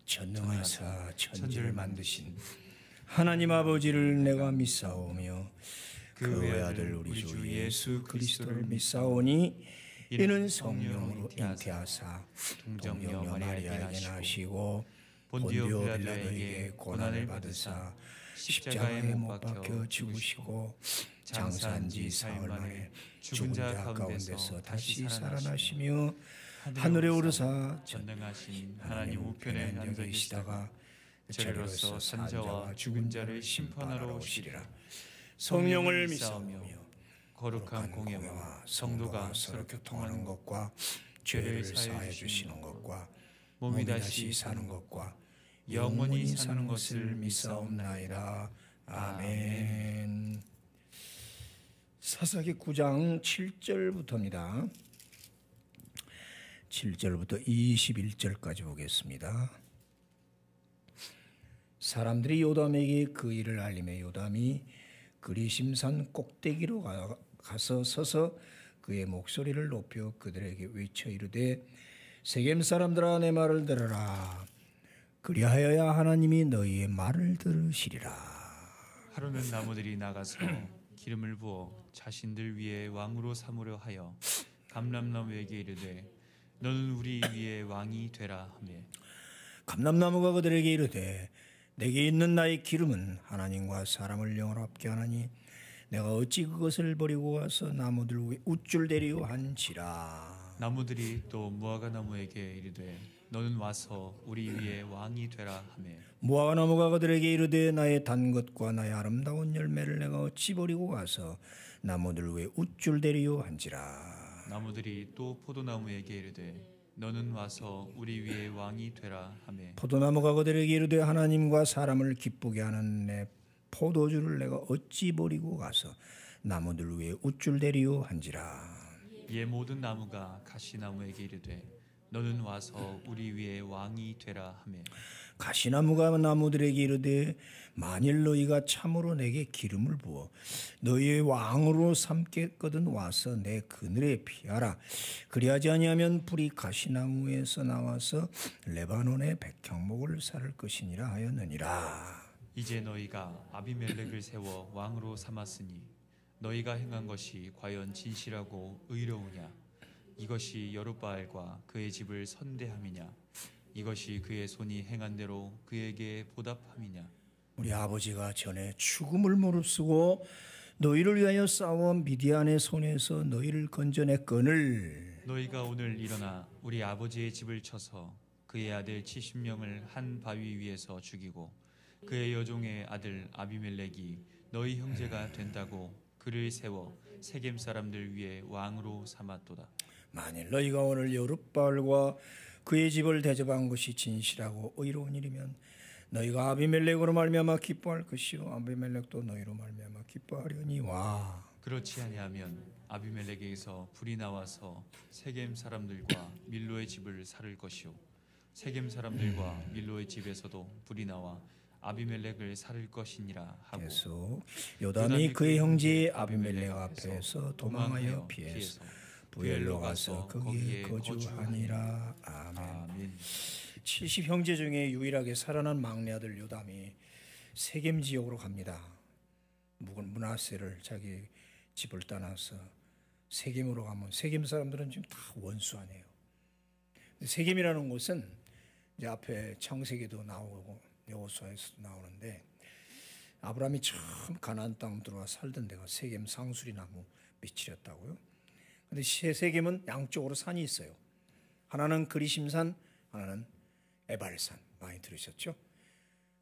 전능하사 천지를 만드신 하나님 아버지를 내가 믿사오며 그 외아들 우리 주 예수 그리스도를 믿사오니 이는 성령으로 잉태하사 동정녀 마리아에게 나시고 본디오 빌라도에게 고난을 받으사 십자가에 못 박혀 죽으시고 장사한 지 사흘 만에 죽은 자 가운데서 다시 살아나시며 하늘에 오르사 전능하신 하나님 우편에 앉아 계시다가 저리로서 산자와 죽은 자를 심판하러 오시리라. 성령을 믿사오며 거룩한 공예와 성도가 서로 교통하는 것과 죄를 사하여 주시는 것과 몸이 다시 사는 것과 영원히 사는 것을 믿사옵나이다. 아멘. 사사기 9장 7절부터입니다. 7절부터 21절까지 보겠습니다. 사람들이 요담에게 그 일을 알림해 요담이 그리심산 꼭대기로 가서 서서 그의 목소리를 높여 그들에게 외쳐 이르되 세겜 사람들아 내 말을 들으라. 그리하여야 하나님이 너희의 말을 들으시리라. 하루는 나무들이 나가서 기름을 부어 자신들 위에 왕으로 삼으려 하여 감람나무에게 이르되 너는 우리 위에 왕이 되라 하며 감람나무가 그들에게 이르되 내게 있는 나의 기름은 하나님과 사람을 영원롭게 하나니 내가 어찌 그것을 버리고 와서 나무들 위에 우쭐대리오 한지라. 나무들이 또 무화과 나무에게 이르되 너는 와서 우리 위에 왕이 되라 하며 무화과 나무가 그들에게 이르되 나의 단 것과 나의 아름다운 열매를 내가 어찌 버리고 와서 나무들 위에 우쭐대리오 한지라. 나무들이 또 포도나무에게 이르되 너는 와서 우리 위에 왕이 되라 하며 포도나무가 그들에게 이르되 하나님과 사람을 기쁘게 하는 내 포도주를 내가 어찌 버리고 가서 나무들 위에 우쭐대리오 한지라. 이에 모든 나무가 가시나무에게 이르되 너는 와서 우리 위에 왕이 되라 하며 가시나무가 나무들에게 이르되 만일 너희가 참으로 내게 기름을 부어 너희의 왕으로 삼겠거든 와서 내 그늘에 피하라. 그리하지 아니하면 불이 가시나무에서 나와서 레바논의 백향목을 살 것이니라 하였느니라. 이제 너희가 아비멜렉을 세워 왕으로 삼았으니 너희가 행한 것이 과연 진실하고 의로우냐? 이것이 여룻바알과 그의 집을 선대함이냐? 이것이 그의 손이 행한 대로 그에게 보답함이냐? 우리 아버지가 전에 죽음을 무릅쓰고 너희를 위하여 싸워 미디안의 손에서 너희를 건져냈거늘 너희가 오늘 일어나 우리 아버지의 집을 쳐서 그의 아들 70명을 한 바위 위에서 죽이고 그의 여종의 아들 아비멜렉이 너희 형제가 된다고 그를 세워 세겜 사람들 위에 왕으로 삼았도다. 만일 너희가 오늘 여룻바알과 그의 집을 대접한 것이 진실하고 의로운 일이면 너희가 아비멜렉으로 말미암아 기뻐할 것이요 아비멜렉도 너희로 말미암아 기뻐하려니와. 그렇지 아니하면 아비멜렉에게서 불이 나와서 세겜 사람들과 밀로의 집을 살을 것이요 세겜 사람들과 밀로의 집에서도 불이 나와 아비멜렉을 살을 것이니라 하고 계속 요담이 그의 형제 아비멜렉 앞에서 도망하여 피해서 부엘로 가서 거기에 거주하니라. 아멘. 70형제 중에 유일하게 살아난 막내 아들 요담이 세겜 지역으로 갑니다. 므낫세를 자기 집을 떠나서 세겜으로 가면 세겜 사람들은 지금 다 원수 아니에요. 세겜이라는 곳은 이제 앞에 창세기도 나오고 여호수아에서도 나오는데 아브라함이 처음 가나안 땅 들어와 살던 데가 세겜 상수리 나무 밑이었다고요. 근데 세겜은 양쪽으로 산이 있어요. 하나는 그리심산, 하나는 에발산. 많이 들으셨죠?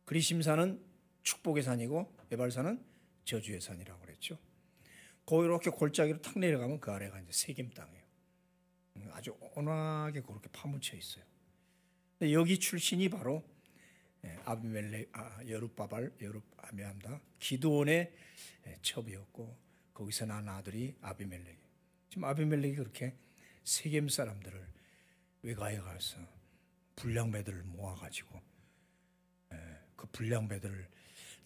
그리심산은 축복의 산이고 에발산은 저주의 산이라고 그랬죠. 거기 이렇게 골짜기로 탁 내려가면 그 아래가 이제 세겜 땅이에요. 아주 온화하게 그렇게 파묻혀 있어요. 여기 출신이 바로 아비멜렉, 기드온의 첩이었고 거기서 난 아들이 아비멜렉. 지금 아비멜렉이 그렇게 세겜 사람들을 외가에 가서 불량배들을 모아가지고 그 불량배들을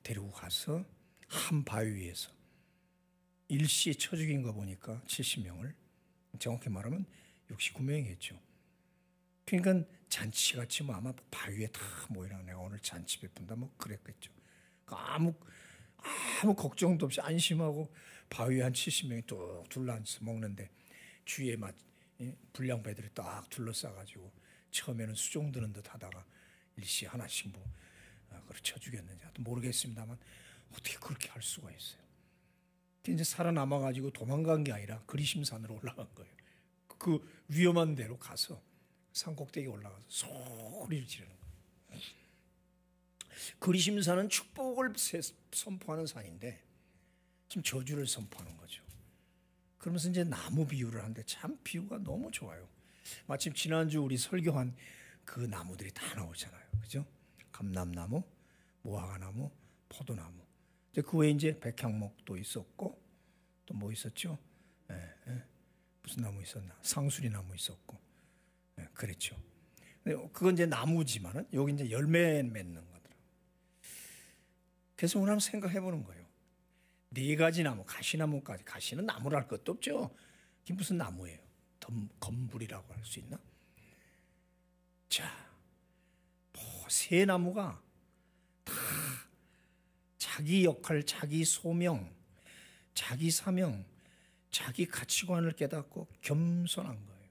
데리고 가서 한 바위 위에서 일시에 쳐 죽인 거 보니까 70명을 정확히 말하면 69명이겠죠. 그러니까 잔치같이 뭐 아마 바위에 다 모이라 내가 오늘 잔치 베푼다 뭐 그랬겠죠. 아무 걱정도 없이 안심하고 바위에 한 70명이 뚝 둘러앉아서 먹는데 주위에 막 불량배들이 딱 둘러싸가지고 처음에는 수종 드는 듯 하다가 일시 하나씩 뭐 그걸 쳐주겠는지 하여튼 모르겠습니다만 어떻게 그렇게 할 수가 있어요. 이제 살아남아가지고 도망간 게 아니라 그리심산으로 올라간 거예요. 그 위험한 데로 가서 산꼭대기에 올라가서 소리를 지르는 거예요. 그리심산은 축복을 선포하는 산인데 지금 저주를 선포하는 거죠. 그러면서 이제 나무 비유를 하는데 참 비유가 너무 좋아요. 마침 지난주 우리 설교한 그 나무들이 다 나오잖아요. 그죠? 감람나무, 무화과나무, 포도나무. 그 외에 이제 백향목도 있었고 또 뭐 있었죠? 무슨 나무 있었나? 상수리 나무 있었고, 그랬죠. 그건 이제 나무지만은 여기 이제 열매 맺는 거더라고요. 그래서 오늘 한번 생각해 보는 거예요. 4가지 나무, 가시나무까지. 가시는 나무랄 것도 없죠. 이게 무슨 나무예요? 건불이라고 할 수 있나? 자, 세 나무가 다 자기 역할, 자기 소명, 자기 사명, 자기 가치관을 깨닫고 겸손한 거예요.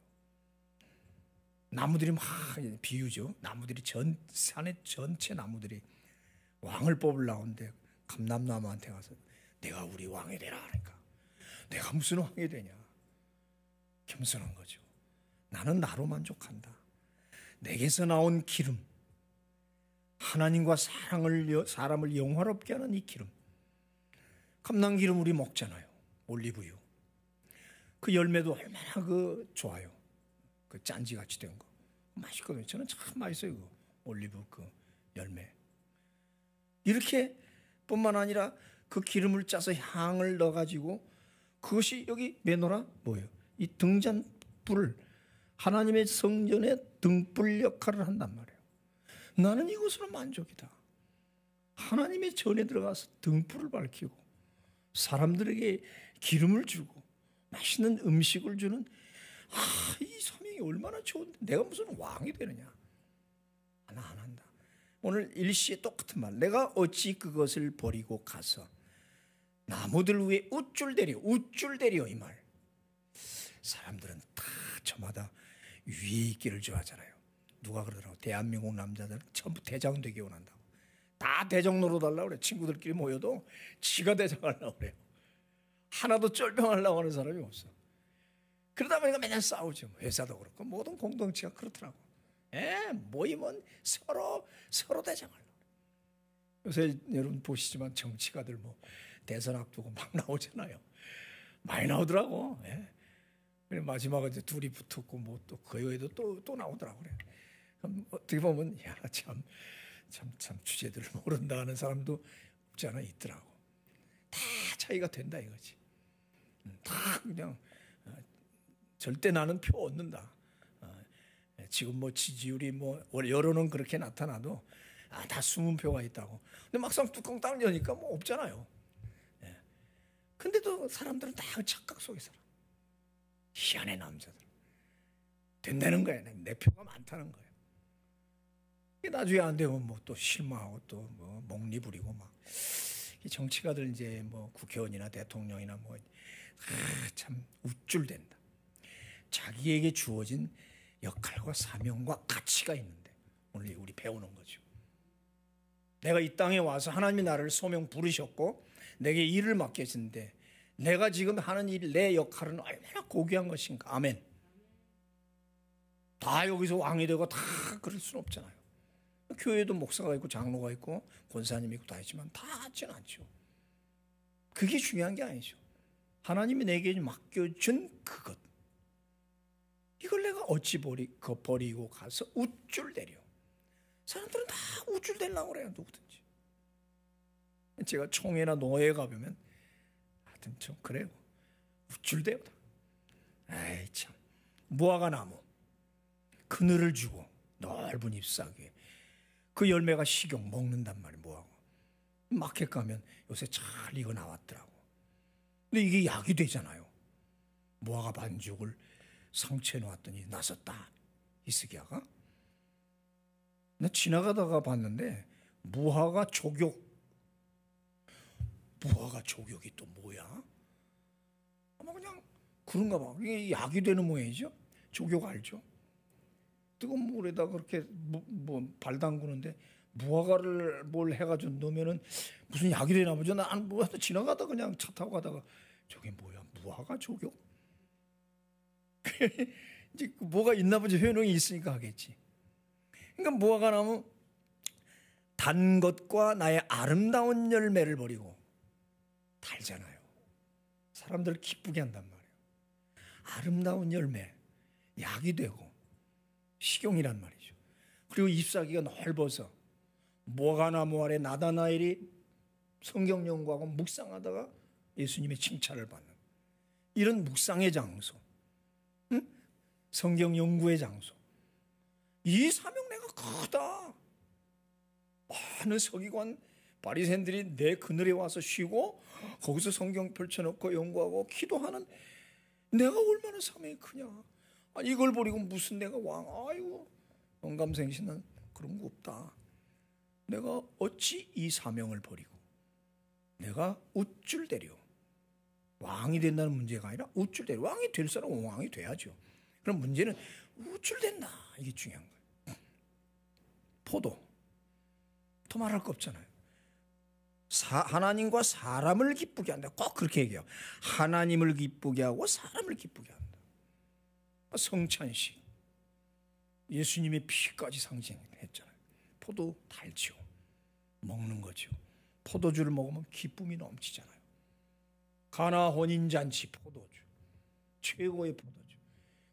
나무들이 막 비유죠. 나무들이 산의 전체 나무들이 왕을 뽑으려고 하는데 감람나무한테 가서 내가 우리 왕이 되라 하니까 내가 무슨 왕이 되냐. 겸손한 거죠. 나는 나로 만족한다. 내게서 나온 기름, 하나님과 사람을 영화롭게 하는 이 기름, 감람기름 우리 먹잖아요. 올리브유. 그 열매도 얼마나 좋아요. 그 짠지같이 된 거 맛있거든요. 저는 참 맛있어요. 그 올리브 그 열매. 이렇게 뿐만 아니라 그 기름을 짜서 향을 넣어가지고 그것이 여기 메노라 뭐예요? 이 등잔불을 하나님의 성전의 등불 역할을 한단 말이에요. 나는 이것으로 만족이다. 하나님의 전에 들어가서 등불을 밝히고 사람들에게 기름을 주고 맛있는 음식을 주는 이 소명이 얼마나 좋은데 내가 무슨 왕이 되느냐. 나 안 한다. 오늘 일시에 똑같은 말. 내가 어찌 그것을 버리고 가서 나무들 위에 우쭐대려 이 말. 사람들은 다 저마다 위에 있기를 좋아하잖아요. 누가 그러더라고. 대한민국 남자들은 전부 대장 되기 원한다고. 다 대장 노릇하려고 그래. 친구들끼리 모여도 지가 대장하려고 그래요. 하나도 쫄병하려고 하는 사람이 없어. 그러다 보니까 맨날 싸우죠. 회사도 그렇고 모든 공동체가 그렇더라고. 모이면 서로 대장하려고. 요새 여러분 보시지만 정치가들 뭐 대선 앞두고 막 나오잖아요. 많이 나오더라고. 그래 마지막에 이제 둘이 붙었고 뭐 또 그 외에도 또 나오더라고 그래. 그럼 어떻게 보면 참 주제들을 모른다 하는 사람도 없지 않아 있더라고. 다 차이가 된다 이거지. 다 그냥 절대 나는 표 얻는다. 지금 뭐 지지율이 뭐 여론은 그렇게 나타나도 다 숨은 표가 있다고. 근데 막상 뚜껑 딱 여니까 뭐 없잖아요. 근데도 사람들은 다 착각 속에 살아. 희한해 남자들. 된다는 거야. 내 표가 많다는 거야. 나중에 안 되면 뭐 또 실망하고 또 뭐 목리 부리고 막. 이 정치가들 이제 뭐 국회의원이나 대통령이나 뭐 참 우쭐댄다. 자기에게 주어진 역할과 사명과 가치가 있는데 오늘 우리 배우는 거죠. 내가 이 땅에 와서 하나님이 나를 소명 부르셨고 내게 일을 맡겼는데 내가 지금 하는 일, 내 역할은 얼마나 고귀한 것인가. 아멘. 다 여기서 왕이 되고 다 그럴 수는 없잖아요. 교회도 목사가 있고 장로가 있고 권사님이 있고 다 있지만 다 같지는 않죠. 그게 중요한 게 아니죠. 하나님이 내게 맡겨준 그것, 이걸 내가 어찌 버리고 가서 우쭐대려. 사람들은 다 우쭐대려고 그래요. 누구든지. 제가 총회나 노회에 가보면 하여튼 좀 그래요. 우쭐대요. 아이 참. 무화과 나무 그늘을 주고 넓은 잎사귀에 그 열매가 식용 먹는단 말이에요. 무화과. 마켓 가면 요새 잘 익어 나왔더라고. 근데 이게 약이 되잖아요. 무화과 반죽을 상처에 놓았더니 나섰다. 이스기야가. 나 지나가다가 봤는데 무화과 족욕. 무화과 족욕이 또 뭐야? 아마 그냥 그런가 봐. 이게 약이 되는 모양이죠. 족욕 알죠? 뜨거운 물에다 그렇게 발 담그는데 무화과를 뭘 해가지고 넣으면은 무슨 약이 되나 보죠. 난 무화과 지나가다 그냥 차 타고 가다가 저게 뭐야? 무화과 족욕? 이제 뭐가 있나 보지. 효능이 있으니까 하겠지. 그러니까 무화과 나무 단 것과 나의 아름다운 열매를 버리고 달잖아요. 사람들을 기쁘게 한단 말이에요. 아름다운 열매, 약이 되고 식용이란 말이죠. 그리고 잎사귀가 넓어서 무화과나무 아래 나다나엘이 성경 연구하고 묵상하다가 예수님의 칭찬을 받는 이런 묵상의 장소, 성경 연구의 장소. 이 사명 내가 크다. 많은 서기관 바리새인들이 내 그늘에 와서 쉬고 거기서 성경 펼쳐놓고 연구하고 기도하는 내가 얼마나 사명이 크냐. 아니 이걸 버리고 무슨 내가 왕. 아이고 영감생신은 그런 거 없다. 내가 어찌 이 사명을 버리고 내가 우쭐대려 왕이 된다는 문제가 아니라 우쭐대려. 왕이 될 사람은 왕이 돼야죠. 그럼 문제는 우쭐댄다. 이게 중요한 거예요. 포도 더 말할 거 없잖아요. 하나님과 사람을 기쁘게 한다. 꼭 그렇게 얘기해요. 하나님을 기쁘게 하고 사람을 기쁘게 한다. 성찬식 예수님의 피까지 상징했잖아요. 포도 달죠. 먹는 거죠. 포도주를 먹으면 기쁨이 넘치잖아요. 가나 혼인잔치 포도주 최고의 포도주.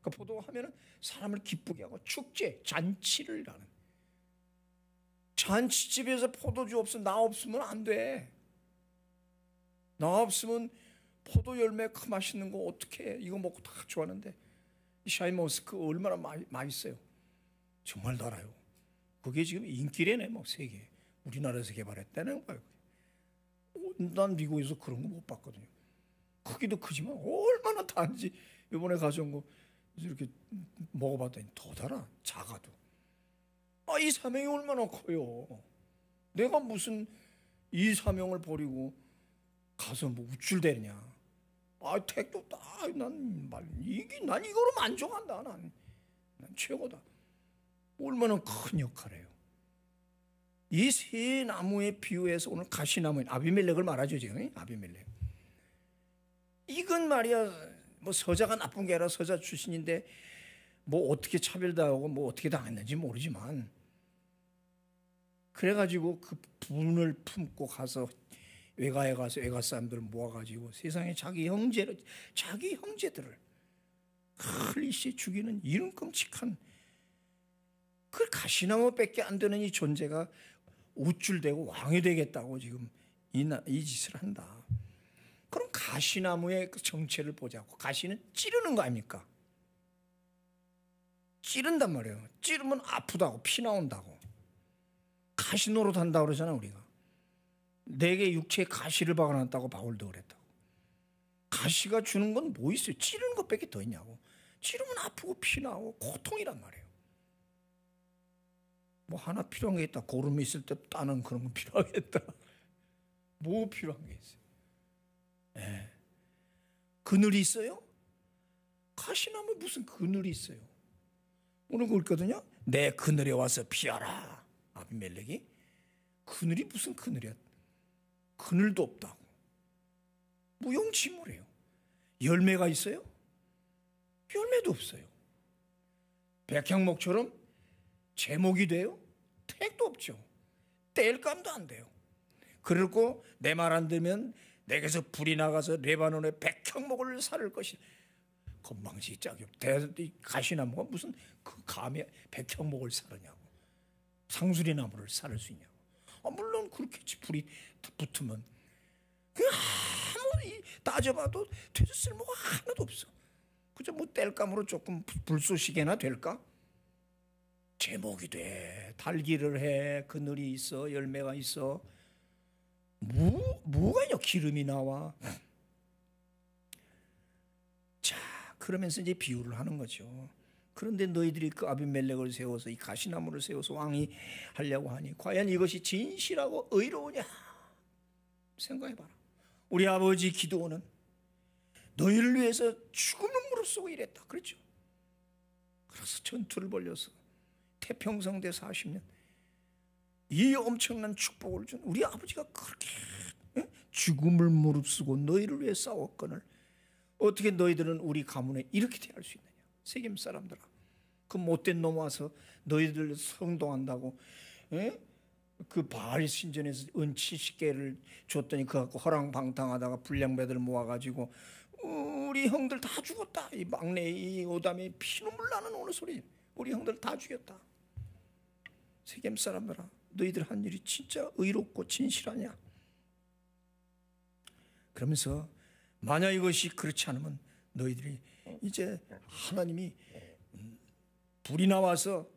그 포도 하면은 사람을 기쁘게 하고 축제 잔치를 하는. 잔치집에서 포도주 없으면 나 없으면 안 돼. 나 없으면 포도 열매 그 맛있는 거 어떻게 해? 이거 먹고 다 좋아하는데 이 샤인머스크 얼마나 맛있어요. 정말 달아요. 그게 지금 인기래네 뭐 세계. 우리나라에서 개발했다는 거예요. 난 미국에서 그런 거 못 봤거든요. 크기도 크지만 얼마나 단지 이번에 가져온 거 이렇게 먹어봤더니 더 달아. 작아도. 이 사명이 얼마나 커요. 내가 무슨 이 사명을 버리고 가서 뭐 우쭐대냐. 택도 없다. 난 이거로 만족한다. 난 최고다. 얼마나 큰 역할이에요. 이 세 나무에 비유해서 오늘 가시나무 아비멜렉을 말하죠. 지금 아비멜렉. 이건 말이야 뭐 서자가 나쁜 게 아니라 서자 출신인데 뭐 어떻게 차별당하고 뭐 어떻게 당했는지 모르지만 그래가지고 그 분을 품고 가서 외가에 가서 외가 사람들을 모아가지고 세상에 자기 형제들을 클리시 죽이는 이런 끔찍한 그 가시나무밖에 안 되는 이 존재가 우쭐대고 왕이 되겠다고 지금 이 짓을 한다. 그럼 가시나무의 그 정체를 보자고. 가시는 찌르는 거 아닙니까? 찌른단 말이에요. 찌르면 아프다고 피 나온다고. 가시 노릇한다고 그러잖아 우리가. 내게 육체에 가시를 박아놨다고 바울도 그랬다고. 가시가 주는 건 뭐 있어요? 찌르는 것밖에 더 있냐고. 찌르면 아프고 피 나오고 고통이란 말이에요. 뭐 하나 필요한 게 있다. 고름이 있을 때 따는 그런 거 필요하겠다. 뭐 필요한 게 있어요? 네. 그늘이 있어요? 가시나무 무슨 그늘이 있어요? 오늘 그랬거든요. 내 그늘에 와서 피하라. 아비멜렉이 그늘이 무슨 그늘이야? 그늘도 없다고. 무용지물이에요. 열매가 있어요? 열매도 없어요. 백향목처럼 제목이 돼요? 택도 없죠. 뗄감도 안 돼요. 그리고 내 말 안 들으면 내게서 불이 나가서 레바논의 백향목을 사를 것이. 건방지 짝이 가시나무가 무슨 그 감에 백향목을 사르냐고. 상수리나무를 사를 수 있냐고. 물론 그렇겠지. 불이 붙으면. 아무리 따져봐도 되서 쓸모가 하나도 없어. 그저 뭐 뗄감으로 조금 불쏘시개나 될까? 제목이 돼. 달기를 해. 그늘이 있어. 열매가 있어. 뭐가 있냐? 기름이 나와. 자, 그러면서 이제 비유를 하는 거죠. 그런데 너희들이 그 아비멜렉을 세워서 이 가시나무를 세워서 왕이 하려고 하니 과연 이것이 진실하고 의로우냐? 생각해봐라. 우리 아버지 기드온은 너희를 위해서 죽음을 무릅쓰고 일했다. 그렇죠? 그래서 전투를 벌려서 태평성대 40년 이 엄청난 축복을 준 우리 아버지가 그렇게 죽음을 무릅쓰고 너희를 위해 싸웠거늘 어떻게 너희들은 우리 가문에 이렇게 대할 수 있느냐? 세겜 사람들아, 그 못된 놈 와서 너희들 성동한다고 그 바알 신전에서 은 70개를 줬더니 그거 갖고 허랑방탕하다가 불량배들 모아가지고 우리 형들 다 죽었다. 이 막내 이 오담이 피눈물 나는 오는 소리. 우리 형들 다 죽였다. 세겜 사람들아, 너희들 한 일이 진짜 의롭고 진실하냐? 그러면서 만약 이것이 그렇지 않으면 너희들이 이제 하나님이 불이 나와서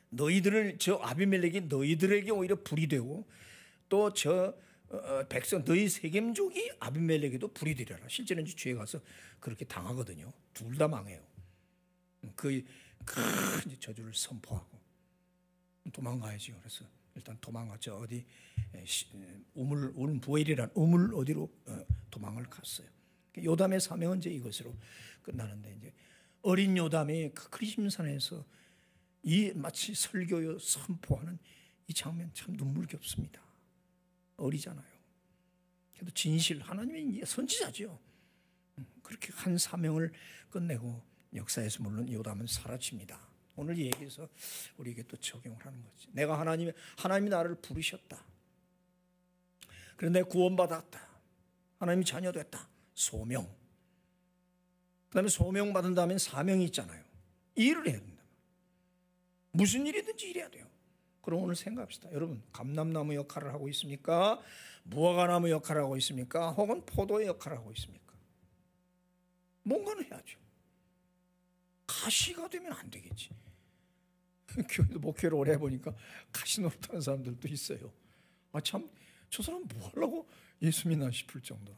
너희들을 저 아비멜렉이 너희들에게 오히려 불이 되고 또 저 백성 너희 세겜족이 아비멜렉에도 불이 되려라. 실제는 죄에 가서 그렇게 당하거든요. 둘 다 망해요. 그 큰 저주를 선포하고 도망가야지요. 그래서 일단 도망갔죠. 어디 우물 부엘이란 우물 어디로 도망을 갔어요. 요담의 사명은 이제 이것으로 끝나는데 이제 어린 요담이 그 그리심산에서 이 마치 설교요 선포하는 이 장면 참 눈물겹습니다. 어리잖아요. 그래도 진실 하나님이 선지자죠. 그렇게 한 사명을 끝내고 역사에서 물론 요담은 사라집니다. 오늘 이 얘기에서 우리에게 또 적용을 하는 거지. 내가 하나님이 나를 부르셨다. 그런데 구원받았다. 하나님이 자녀 됐다. 소명. 그다음에 소명 받은 다음엔 사명이 있잖아요. 일을 해야 된다. 무슨 일이든지 일해야 돼요. 그럼 오늘 생각합시다. 여러분, 감람나무 역할을 하고 있습니까? 무화과나무 역할을 하고 있습니까? 혹은 포도의 역할을 하고 있습니까? 뭔가는 해야죠. 가시가 되면 안 되겠지. 교회도 목회를 오래 해보니까 가시 노릇하는 사람들도 있어요. 아, 참, 저 사람 뭐 하려고 예수 믿나 싶을 정도로.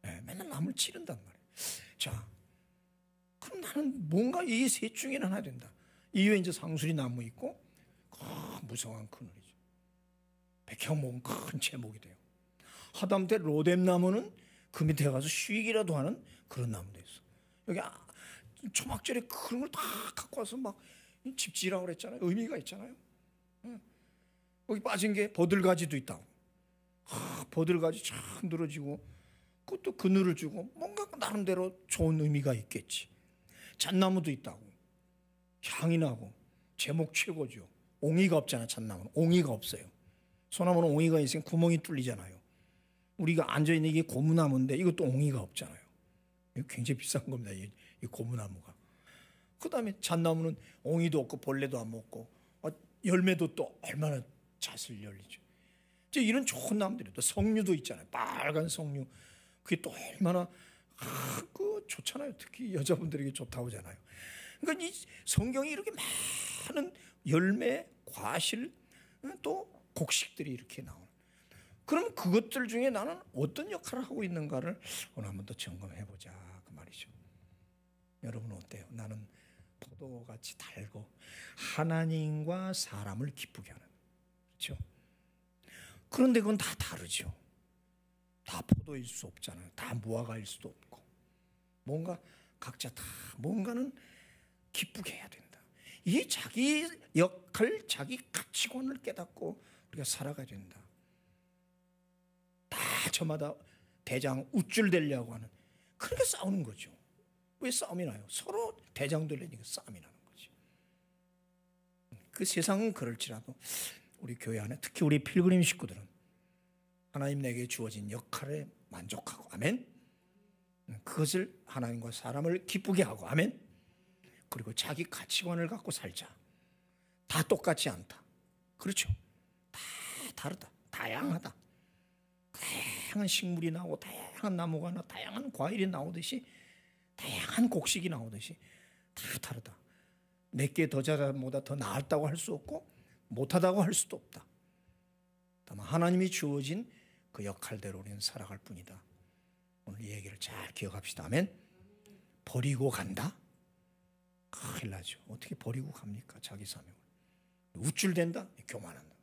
맨날 남을 치른단 말이에요. 자, 그럼 나는 뭔가 이 셋 중에 하나 된다. 이외에 이제 상수리 나무 있고, 무성한 그늘이죠. 백향목은 큰 제목이 돼요. 하다못해 로뎀 나무는 그 밑에 가서 쉬기라도 하는 그런 나무도 있어. 여기 초막절에 그런 걸 다 갖고 와서 막 집지라고 그랬잖아요. 의미가 있잖아요. 거기 빠진 게 버들가지도 있다고. 버들가지 참 늘어지고 그것도 그늘을 주고 뭔가 나름대로 좋은 의미가 있겠지. 잣나무도 있다고. 향이 나고 제목 최고죠. 옹이가 없잖아. 잣나무는 옹이가 없어요. 소나무는 옹이가 있으면 구멍이 뚫리잖아요. 우리가 앉아있는 이게 고무나무인데 이것도 옹이가 없잖아요. 이거 굉장히 비싼 겁니다. 이 고무나무가. 그 다음에 잣나무는 옹이도 없고 벌레도 안 먹고 열매도 또 얼마나 잣을 열리죠. 이제 이런 좋은 나무들이 또 성류도 있잖아요. 빨간 성류. 그게 또 얼마나 좋잖아요. 특히 여자분들에게 좋다고 하잖아요. 그러니까 이 성경이 이렇게 많은 열매, 과실, 또 곡식들이 이렇게 나오는. 그럼 그것들 중에 나는 어떤 역할을 하고 있는가를 오늘 한번 더 점검해보자 그 말이죠. 여러분은 어때요? 나는 포도같이 달고 하나님과 사람을 기쁘게 하는, 그렇죠? 그런데 그건 다 다르죠. 다 포도일 수 없잖아요. 다 무화과일 수도 없고 뭔가 각자 다 뭔가는 기쁘게 해야 된다. 이게 자기 역할, 자기 가치관을 깨닫고 우리가 살아가야 된다. 다 저마다 대장 우쭐 되려고 하는, 그렇게 싸우는 거죠. 왜 싸움이 나요? 서로 대장 되려니까 싸움이 나는 거지. 그 세상은 그럴지라도 우리 교회 안에 특히 우리 필그림 식구들은 하나님 내게 주어진 역할에 만족하고, 아멘. 그것을 하나님과 사람을 기쁘게 하고, 아멘. 그리고 자기 가치관을 갖고 살자. 다 똑같지 않다. 그렇죠. 다 다르다. 다양하다. 다양한 식물이 나오고 다양한 나무가 나오고 다양한 과일이 나오듯이 다양한 곡식이 나오듯이 다 다르다. 내게 더 잘보다 더 나았다고 할 수 없고 못하다고 할 수도 없다. 다만 하나님이 주어진 그 역할대로 우리는 살아갈 뿐이다. 오늘 이 얘기를 잘 기억합시다. 아멘. 버리고 간다? 큰일 나죠. 어떻게 버리고 갑니까? 자기 사명을. 우쭐댄다? 교만한다.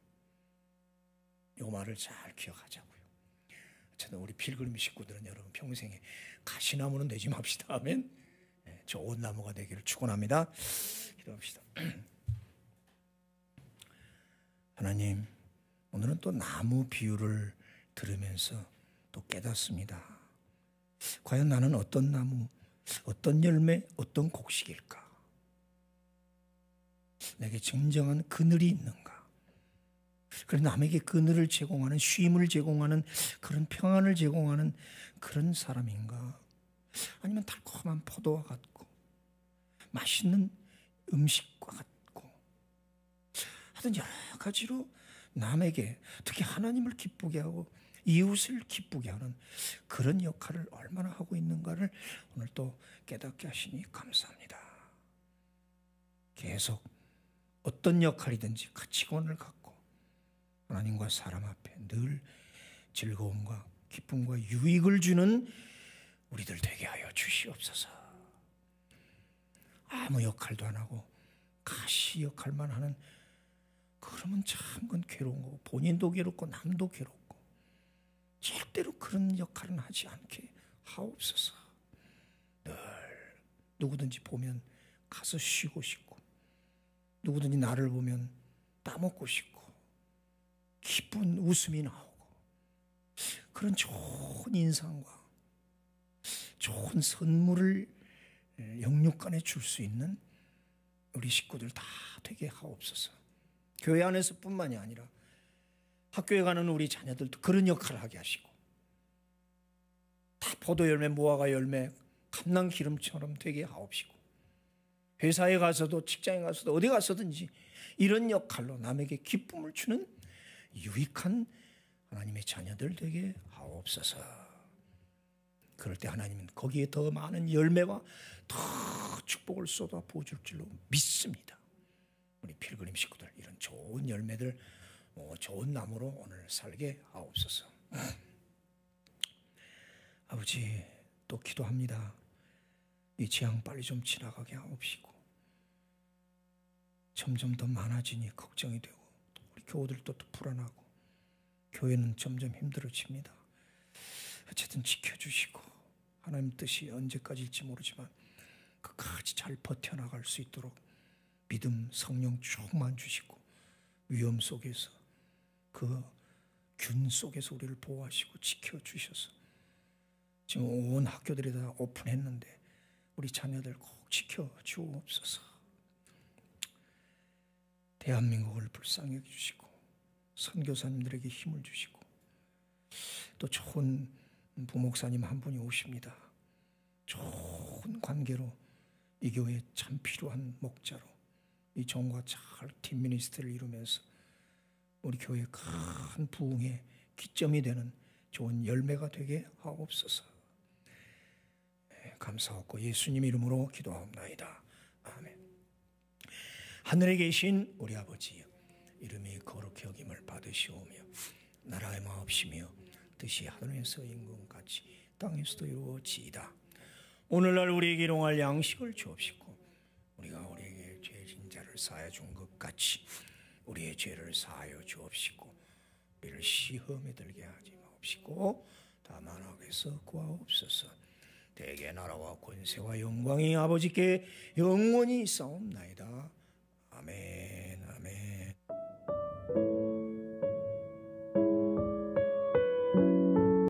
이 말을 잘 기억하자고요. 저는 우리 필그림 식구들은 여러분 평생에 가시나무는 되지 맙시다. 아멘. 좋은 나무가 되기를 축원합니다. 기도합시다. 하나님, 오늘은 또 나무 비유를 들으면서 또 깨닫습니다. 과연 나는 어떤 나무, 어떤 열매, 어떤 곡식일까? 내게 진정한 그늘이 있는가? 그래서 남에게 그늘을 제공하는, 쉼을 제공하는, 그런 평안을 제공하는 그런 사람인가? 아니면 달콤한 포도와 같고 맛있는 음식과 같고 하여튼 여러 가지로 남에게, 특히 하나님을 기쁘게 하고 이웃을 기쁘게 하는 그런 역할을 얼마나 하고 있는가를 오늘 또 깨닫게 하시니 감사합니다. 계속 어떤 역할이든지 가치관을 갖고 하나님과 사람 앞에 늘 즐거움과 기쁨과 유익을 주는 우리들 되게 하여 주시옵소서. 아무 역할도 안 하고 가시 역할만 하는, 그러면 참 그건 괴로운 거고 본인도 괴롭고 남도 괴롭고, 절대로 그런 역할은 하지 않게 하옵소서. 늘 누구든지 보면 가서 쉬고 싶고, 누구든지 나를 보면 따먹고 싶고 기쁜 웃음이 나오고, 그런 좋은 인상과 좋은 선물을 영육간에 줄 수 있는 우리 식구들 다 되게 하옵소서. 교회 안에서 뿐만이 아니라 학교에 가는 우리 자녀들도 그런 역할을 하게 하시고, 다 포도 열매, 무화과 열매, 감람 기름처럼 되게 하옵시고, 회사에 가서도 직장에 가서도 어디 가서든지 이런 역할로 남에게 기쁨을 주는 유익한 하나님의 자녀들 되게 하옵소서. 그럴 때 하나님은 거기에 더 많은 열매와 더 축복을 쏟아 부어줄 줄로 믿습니다. 우리 필그림 식구들 이런 좋은 열매들, 좋은 나무로 오늘 살게 하옵소서. 아버지, 또 기도합니다. 이 재앙 빨리 좀 지나가게 하옵시고, 점점 더 많아지니 걱정이 되고, 우리 교우들도 또 불안하고, 교회는 점점 힘들어집니다. 어쨌든 지켜주시고, 하나님 뜻이 언제까지일지 모르지만 끝까지 잘 버텨나갈 수 있도록 믿음, 성령 충만 주시고, 위험 속에서, 그 균 속에서 우리를 보호하시고 지켜주셔서, 지금 온 학교들이 다 오픈했는데 우리 자녀들 꼭 지켜주옵소서. 대한민국을 불쌍히 여겨주시고, 선교사님들에게 힘을 주시고, 또 좋은 부목사님 한 분이 오십니다. 좋은 관계로 이 교회에 참 필요한 목자로 이 종과 잘 팀 미니스트를 이루면서 우리 교회의 큰 부흥의 기점이 되는 좋은 열매가 되게 하옵소서. 감사하고 예수님 이름으로 기도하옵나이다. 아멘. 하늘에 계신 우리 아버지여, 이름이 거룩히 여김을 받으시오며 나라의 마옵시며 뜻이 하늘에서 인금같이 땅에서도 이루어지이다. 오늘날 우리에게 일용할 양식을 주옵시고, 우리가 우리에게 죄 진 자를 사하여 준 것 같이 우리의 죄를 사하여 주옵시고, 우리를 시험에 들게 하지 마옵시고 다만 악에서 구하옵소서. 대개 나라와 권세와 영광이 아버지께 영원히 있사옵나이다. 아멘. 아멘.